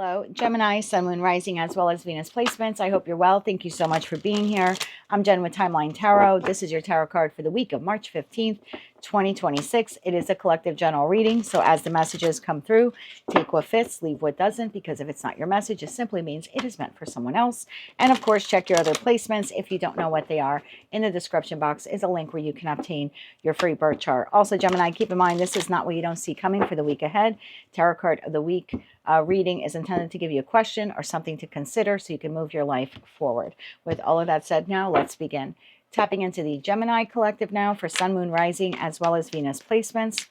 Hello, Gemini, Sun, Moon, Rising, as well as Venus placements. I hope you're well. Thank you so much for being here. I'm Jen with Timeline Tarot. This is your tarot card for the week of March 15th, 2026. It is a collective general reading, so as the messages come through, take what fits, leave what doesn't, because if it's not your message, it simply means it is meant for someone else. And of course, check your other placements if you don't know what they are. In the description box is a link where you can obtain your free birth chart. Also, Gemini, keep in mind, this is not what you don't see coming for the week ahead. Tarot card of the week reading is intended to give you a question or something to consider so you can move your life forward. With all of that said, now let's begin. Tapping into the Gemini collective now for Sun, Moon, Rising, as well as Venus placements.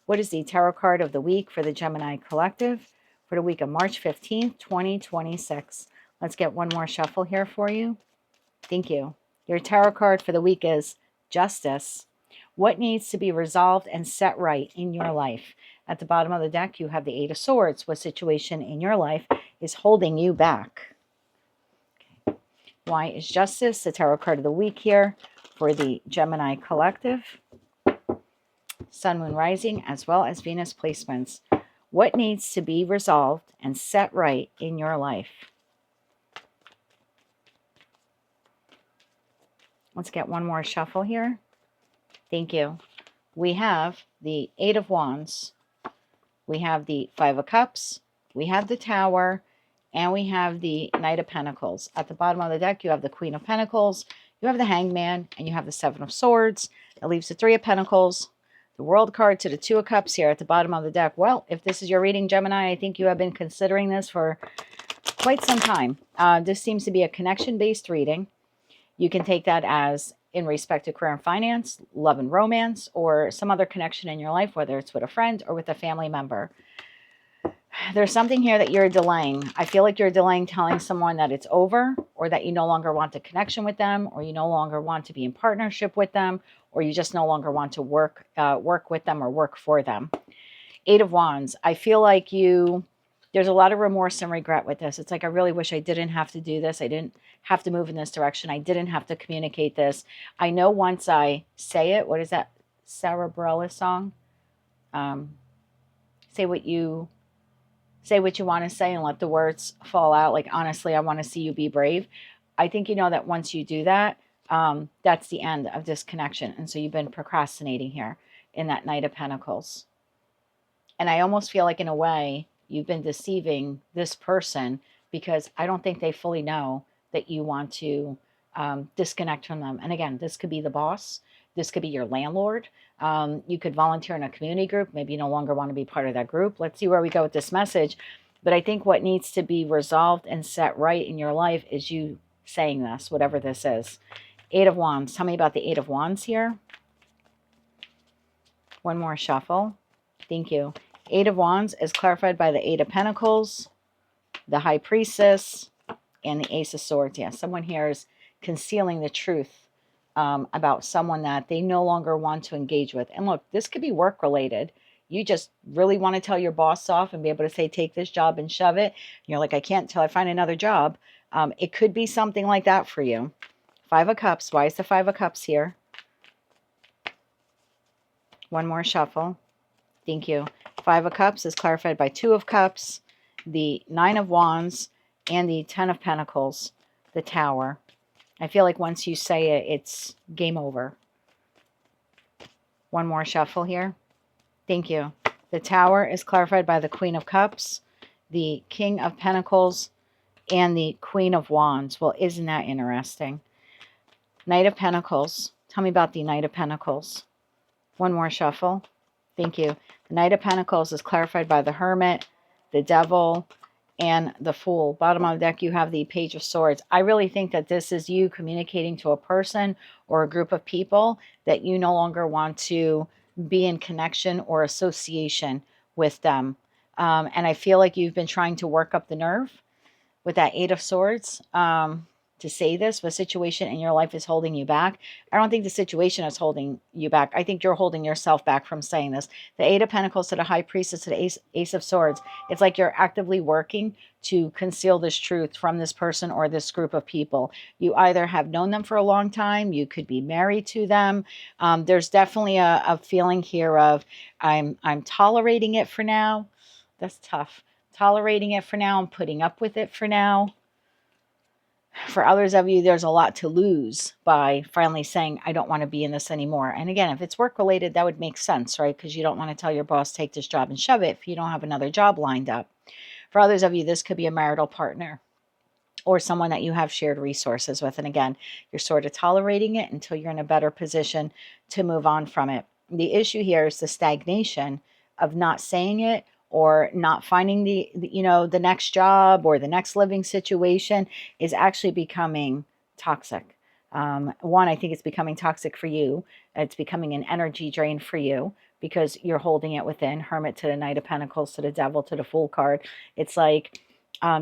What is the tarot card of the week for the Gemini collective for the week of March 15th, 2026? Let's get one more shuffle here for you. Thank you. Your tarot card for the week is Justice. What needs to be resolved and set right in your life? At the bottom of the deck, you have the Eight of Swords. What situation in your life is holding you back? Okay. Why is Justice the tarot card of the week here for the Gemini collective? Sun, Moon, Rising, as well as Venus placements. What needs to be resolved and set right in your life? Let's get one more shuffle here. Thank you. We have the Eight of Wands. We have the Five of Cups, we have the Tower, and we have the Knight of Pentacles. At the bottom of the deck, you have the Queen of Pentacles, you have the Hangman, and you have the Seven of Swords. That leaves the Three of Pentacles, the World card to the Two of Cups here at the bottom of the deck. Well, if this is your reading, Gemini, I think you have been considering this for quite some time. This seems to be a connection-based reading. You can take that as in respect to career and finance, love and romance, or some other connection in your life, whether it's with a friend or with a family member. There's something here that you're delaying. I feel like you're delaying telling someone that it's over, or that you no longer want a connection with them, or you no longer want to be in partnership with them, or you just no longer want to work with them or work for them. Eight of Wands. I feel like there's a lot of remorse and regret with this. It's like, I really wish I didn't have to do this. I didn't have to move in this direction. I didn't have to communicate this. I know once I say it, what is that Sarah Bareilles song? Say what you want to say and let the words fall out. Like, honestly, I want to see you be brave. I think you know that once you do that, that's the end of this connection. And so you've been procrastinating here in that Knight of Pentacles. And I almost feel like, in a way, you've been deceiving this person because I don't think they fully know that you want to disconnect from them. And again, this could be the boss. This could be your landlord. You could volunteer in a community group. Maybe you no longer want to be part of that group. Let's see where we go with this message. But I think what needs to be resolved and set right in your life is you saying this, whatever this is. Eight of Wands. Tell me about the Eight of Wands here. One more shuffle. Thank you. Eight of Wands is clarified by the Eight of Pentacles, the High Priestess, and the Ace of Swords. Yeah, someone here is concealing the truth about someone that they no longer want to engage with. And look, this could be work-related. You just really want to tell your boss off and be able to say, take this job and shove it. And you're like, I can't till I find another job. It could be something like that for you. Five of Cups. Why is the Five of Cups here? One more shuffle. Thank you. Five of Cups is clarified by Two of Cups, the Nine of Wands, and the Ten of Pentacles, the Tower. I feel like once you say it, it's game over. One more shuffle here. Thank you. The Tower is clarified by the Queen of Cups, the King of Pentacles, and the Queen of Wands. Well, isn't that interesting? Knight of Pentacles. Tell me about the Knight of Pentacles. One more shuffle. Thank you. The Knight of Pentacles is clarified by the Hermit, the Devil, and the Fool. Bottom of the deck, you have the Page of Swords. I really think that this is you communicating to a person or a group of people that you no longer want to be in connection or association with them. And I feel like you've been trying to work up the nerve with that Eight of Swords to say this. The situation in your life is holding you back. I don't think the situation is holding you back. I think you're holding yourself back from saying this. The Eight of Pentacles to the High Priestess to the Ace of Swords. It's like you're actively working to conceal this truth from this person or this group of people. You either have known them for a long time. You could be married to them. There's definitely a feeling here of I'm tolerating it for now. That's tough. tolerating it for now and putting up with it for now. For others of you, there's a lot to lose by finally saying, I don't want to be in this anymore. And again, if it's work related, that would make sense, right? Because you don't want to tell your boss, take this job and shove it if you don't have another job lined up. For others of you, this could be a marital partner or someone that you have shared resources with. And again, you're sort of tolerating it until you're in a better position to move on from it. The issue here is the stagnation of not saying it or not finding the next job or the next living situation is actually becoming toxic. One, I think it's becoming toxic for you. It's becoming an energy drain for you because you're holding it within. Hermit to the Knight of Pentacles to the Devil to the Fool card. It's like,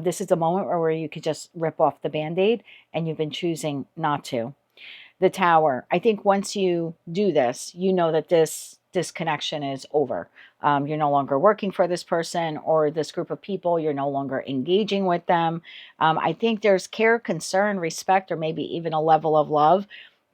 this is a moment where you could just rip off the Band-Aid and you've been choosing not to. The Tower. I think once you do this, you know that this connection is over. You're no longer working for this person or this group of people. You're no longer engaging with them. I think there's care, concern, respect, or maybe even a level of love.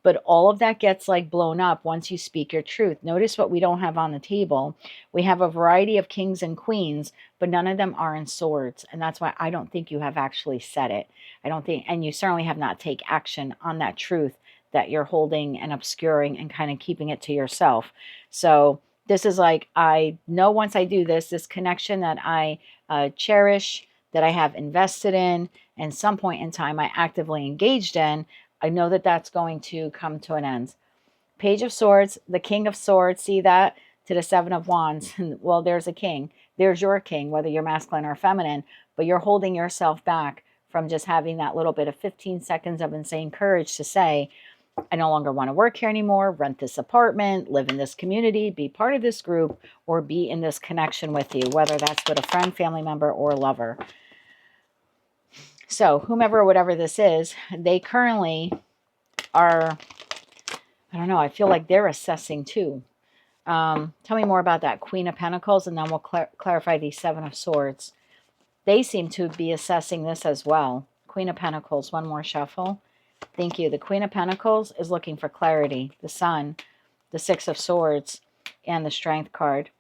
But all of that gets like blown up once you speak your truth. Notice what we don't have on the table. We have a variety of kings and queens, but none of them are in swords. And that's why I don't think you have actually said it. I don't think, and you certainly have not taken action on that truth that you're holding and obscuring and kind of keeping it to yourself. So this is like, I know once I do this connection that I cherish, that I have invested in, and some point in time I actively engaged in, I know that that's going to come to an end. Page of Swords, the King of Swords, see that? To the Seven of Wands. Well, there's a king. There's your king, whether you're masculine or feminine, but you're holding yourself back from just having that little bit of 15 seconds of insane courage to say, I no longer want to work here anymore, rent this apartment, live in this community, be part of this group, or be in this connection with you, whether that's with a friend, family member, or a lover. So whomever or whatever this is, they currently are, I don't know, I feel like they're assessing too. Tell me more about that Queen of Pentacles, and then we'll clarify the Seven of Swords. They seem to be assessing this as well. Queen of Pentacles, one more shuffle. Thank you. The Queen of Pentacles is looking for clarity. The Sun, the Six of Swords, and the Strength card.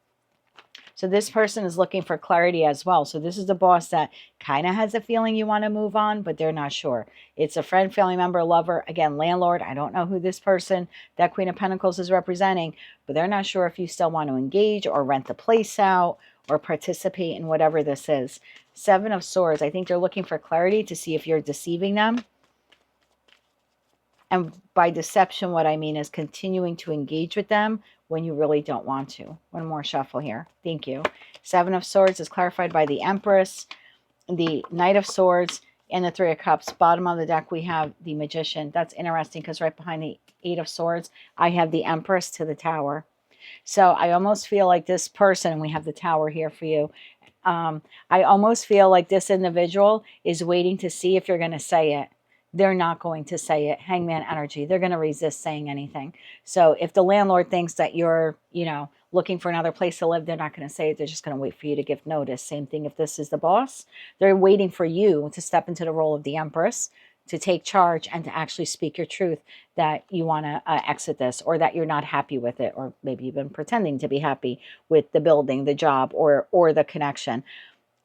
So this person is looking for clarity as well. So this is the boss that kind of has a feeling you want to move on, but they're not sure. It's a friend, family member, lover, again, landlord. I don't know who this person, that Queen of Pentacles, is representing, but they're not sure if you still want to engage or rent the place out or participate in whatever this is. Seven of Swords. I think they're looking for clarity to see if you're deceiving them. And by deception, what I mean is continuing to engage with them when you really don't want to. One more shuffle here. Thank you. Seven of Swords is clarified by the Empress, the Knight of Swords, and the Three of Cups. Bottom of the deck, we have the Magician. That's interesting because right behind the Eight of Swords, I have the Empress to the Tower. So I almost feel like this person, we have the Tower here for you. I almost feel like this individual is waiting to see if you're going to say it. They're not going to say it. Hangman energy. They're going to resist saying anything. So if the landlord thinks that you're, looking for another place to live, they're not going to say it. They're just going to wait for you to give notice. Same thing if this is the boss. They're waiting for you to step into the role of the Empress, to take charge and to actually speak your truth that you want to exit this, or that you're not happy with it, or maybe you've been pretending to be happy with the building, the job, or the connection.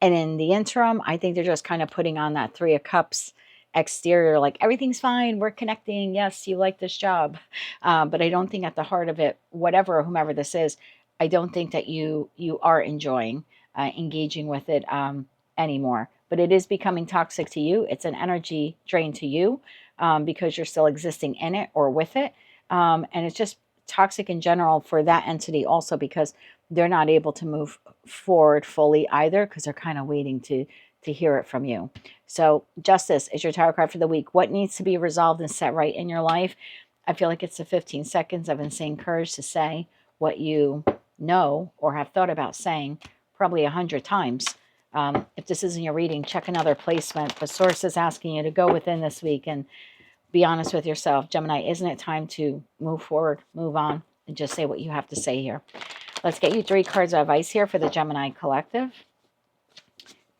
And in the interim, I think they're just kind of putting on that Three of Cups exterior, like everything's fine, we're connecting, yes, you like this job, but I don't think at the heart of it, whatever or whomever this is, I don't think that you are enjoying engaging with it anymore. But it is becoming toxic to you. It's an energy drain to you because you're still existing in it or with it, and it's just toxic in general for that entity also, because they're not able to move forward fully either, because they're kind of waiting to hear it from you. So Justice is your tarot card for the week. What needs to be resolved and set right in your life? I feel like it's the 15 seconds of insane courage to say what you know or have thought about saying probably 100 times. If this isn't your reading, check another placement. But Source is asking you to go within this week and be honest with yourself. Gemini, isn't it time to move forward, move on, and just say what you have to say here? Let's get you 3 cards of advice here for the Gemini collective.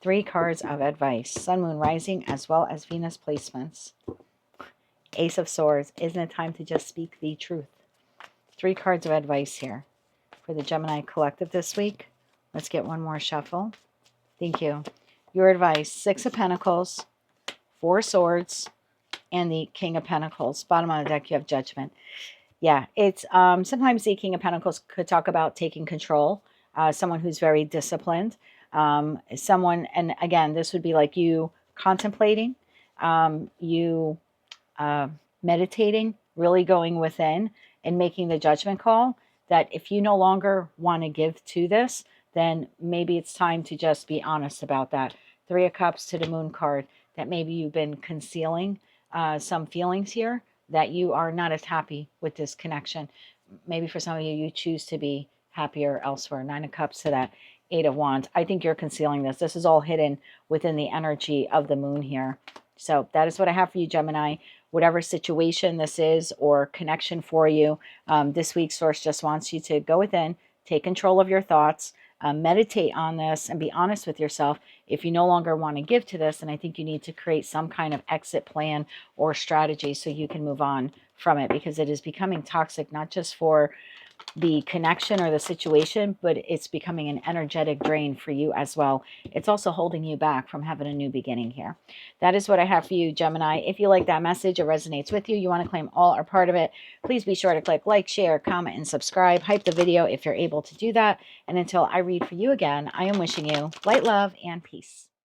3 cards of advice. Sun, Moon, Rising, as well as Venus placements. Ace of Swords. Isn't it time to just speak the truth? 3 cards of advice here for the Gemini collective this week. Let's get one more shuffle. Thank you. Your advice, 6 of Pentacles, 4 Swords, and the King of Pentacles. Bottom of the deck, you have Judgment. Yeah, it's sometimes the King of Pentacles could talk about taking control. Someone who's very disciplined. Someone, and again, this would be like you contemplating, you meditating, really going within and making the judgment call that if you no longer want to give to this, then maybe it's time to just be honest about that. 3 of Cups to the Moon card, that maybe you've been concealing some feelings here, that you are not as happy with this connection. Maybe for some of you, you choose to be happier elsewhere. 9 of Cups to that 8 of Wands. I think you're concealing this. This is all hidden within the energy of the moon here. So that is what I have for you, Gemini. Whatever situation this is or connection for you, this week Source just wants you to go within, take control of your thoughts, meditate on this, and be honest with yourself. If you no longer want to give to this, then I think you need to create some kind of exit plan or strategy so you can move on from it, because it is becoming toxic, not just for the connection or the situation, but it's becoming an energetic drain for you as well. It's also holding you back from having a new beginning here. That is what I have for you, Gemini. If you like that message, it resonates with you, you want to claim all or part of it, please be sure to click like, share, comment, and subscribe. Hype the video if you're able to do that. And until I read for you again, I am wishing you light, love, and peace.